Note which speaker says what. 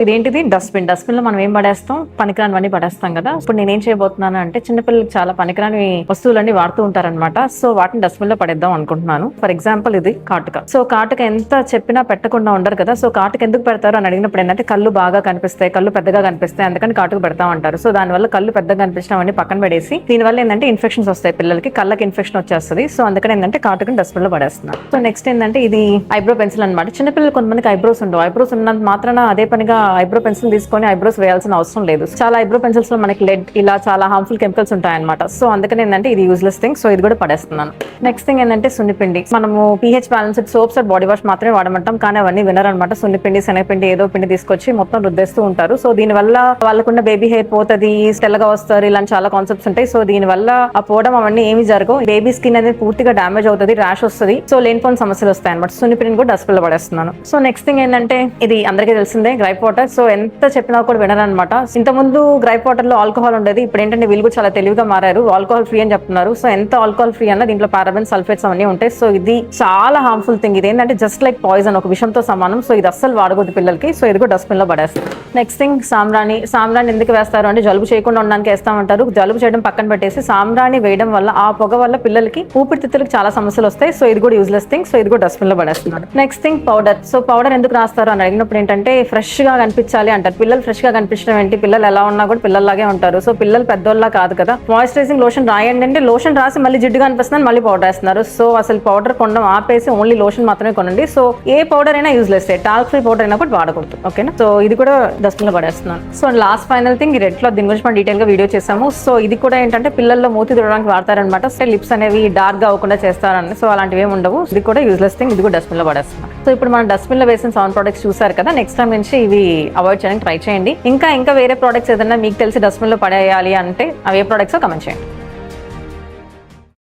Speaker 1: ఇదేంటిది dustbin. Dustbin లో మనం ఏం పడేస్తాం, పనికిరానివన్నీ పడేస్తాం కదా. ఇప్పుడు నేనేం చేయబోతున్నాను అంటే చిన్నపిల్లలకి చాలా పనికిరాని వస్తువులన్నీ వాడుతూ ఉంటారనమాట. సో వాటిని డస్ట్బిన్ లో పడేద్దాం అనుకుంటున్నాను. ఫర్ ఎగ్జాంపుల్ ఇది కాటుక. సో కాటుక ఎంత చెప్పినా పెట్టకుండా ఉండరు కదా. సో కాటుక ఎందుకు పెడతారు అని అడిగినప్పుడు ఏంటంటే కళ్ళు బాగా కనిపిస్తాయి, కళ్ళు పెద్దగా కనిపిస్తాయి, అందుకని కాటుక పెడతాం అంటారు. సో దానివల్ల కళ్ళు పెద్దగా కనిపించడం అన్ని పక్కన పడేసి దీనివల్ల ఏంటంటే ఇన్ఫెక్షన్స్ వస్తాయి, పిల్లలకి కళ్ళకి ఇన్ఫెక్షన్ వచ్చేస్తుంది. సో అందుకని ఏంటంటే కాటుకని డస్ట్బిన్ లో పడేస్తున్నాను. సో నెక్స్ట్ ఏంటంటే ఇది ఐబ్రో పెన్సిల్ అనమాట. చిన్నపిల్లలు కొంతమందికి ఐబ్రోస్ ఉండవు. ఐబ్రోస్ ఉన్నంత మాత్రాన అదే పనిగా ఐబ్రో పెన్సిల్ తీసుకొని ఐబ్రోస్ వేయాల్సిన అవసరం లేదు. చాలా ఐబ్రో పెన్సిల్స్ లో మనకి లెడ్ ఇలా చాలా హార్మ్ఫుల్ కెమికల్స్ ఉంటాయన్నమాట. సో అందుకని ఏంటంటే ఇది యూజ్లెస్ థింగ్. సో ఇది కూడా పడేస్తున్నాను. నెక్స్ట్ థింగ్ ఏంటంటే సున్నిపిండి. మనము pH balanced soaps and body wash మాత్రమే వాడమంటాం, కానీ అవన్నీ వినరనమాట. సున్నిపిండి, శనగపిండి ఏదో పిండి తీసుకొచ్చి మొత్తం రుద్దేస్తూ ఉంటారు. సో దీని వల్ల వాళ్ళకున్న బేబీ హెయిర్ పోతుంది, తెల్లగా వస్తారు, ఇలాంటి చాలా కాన్సెప్ట్స్ ఉంటాయి. సో దీని వల్ల ఆ పోవడం అవన్నీ ఏమి జరగవు. బేబీ స్కిన్ అనేది పూర్తిగా డామేజ్ అవుతుంది, ర్యాష్ వస్తుంది. సో లేనిపోని సమస్యలు వస్తాయి అనమాట. సున్నిపిండిని కూడా డస్ట్బిన్ లో పడేస్తున్నాను. సో నెక్స్ట్ థింగ్ ఏంటంటే ఇది అందరికీ తెలిసిందే, గ్రైప్ వాటర్. సో ఎంత చెప్పినా కూడా వినరనమాట. ఇంతకుముందు గ్రైప్ వాటర్ లో ఆల్కహాల్ ఉండేది, ఇప్పుడు ఏంటంటే వీళ్ళు కూడా చాలా తెలివిగా మారారు, ఆల్కహాల్ ఫ్రీ అని చెప్తున్నారు. సో ఎంత ఆల్కహాల్ ఫ్రీ అన్న దీంట్లో పారాబెన్, సల్ఫేట్స్ అవన్నీ ఉంటాయి. సో ఇది చాలా హార్మ్ఫుల్ థింగ్. ఇది ఏంటంటే జస్ట్ లైక్ పాయిజన్, ఒక విషంతో సమానం. సో ఇది అస్సలు వాడకూడదు పిల్లలకి. సో ఇది కూడా డస్ట్బిన్ లో పడేస్తారు. నెక్స్ట్ థింగ్ సాంబ్రాణి. సాంబ్రాణి ఎందుకు వేస్తారు అంటే జలుబు చేయకుండా ఉండడానికి వేస్తామంటారు. జలుబు చేయడం పక్కన పెట్టేసి సాంబ్రాణి వేయడం వల్ల ఆ పొగ వల్ల పిల్లలకి ఊపిరితిత్తులకు చాలా సమస్యలు వస్తాయి. సో ఇది కూడా యూజ్లెస్ థింగ్. సో ఇది కూడా డస్ట్బిన్ లో పడేస్తున్నారు. Next thing powder. So powder ఎందుకు రాస్తారు అని అడిగినప్పుడు ఏంటంటే ఫ్రెష్ గా కనిపించాలి అంటారు. పిల్లలు ఫ్రెష్ గా కనిపించడం ఏంటి, పిల్లలు ఎలా ఉన్నా కూడా పిల్లల్లాగే ఉంటారు. సో పిల్లలు పెద్దోళ్ళ కాదు కదా. మాయిశ్చరైజింగ్ లోషన్ రాయండి అంటే లోషన్ రాసి మళ్ళీ జిడ్డుగా అనిపిస్తుంది, మళ్ళీ పౌడర్ వేస్తున్నారు. సో అసలు పౌడర్ కొనడం ఆపేసి ఓన్లీ లోషన్ మాత్రమే కొనండి. సో ఏ పౌడర్ అయినా యూజ్లెస్, టాల్క్ ఫ్రీ పౌడర్ అయినా కూడా వాడకూడదు. ఓకేనా. సో ఇది కూడా డస్ట్బిన్ లో పడేస్తున్నాను. So last final thing red cloth. దీని గురించి మనం డీటెయిల్ గా వీడియో చేసాము. సో ఇది కూడా ఏంటంటే పిల్లల్లో మూతి తుడడానికి వాడతారనమాట. సో లిప్స్ అనేవి డార్క్ గా అవ్వకుండా చేస్తారని. సో అలాంటివి ఏమి ఉండవు. ఇది కూడా యూజ్లెస్ థింగ్. ఇది కూడా డస్ట్బిన్ లో పడేస్తున్నాను. సో ఇప్పుడు మనం డస్ట్బిన్ లో వేసిన సౌండ్ ప్రొడక్ట్స్ చూసారు కదా. నెక్స్ట్ టైం నుంచి ఇవి అవాయిడ్ చేయడానికి ట్రై చేయండి. ఇంకా వేరే ప్రొడక్ట్స్ ఏదైనా మీకు తెలిసి డస్ట్బిన్ లో పడేయాలి అంటే అవి ఏ ప్రొడక్ట్స్ కమెంట్ చేయండి.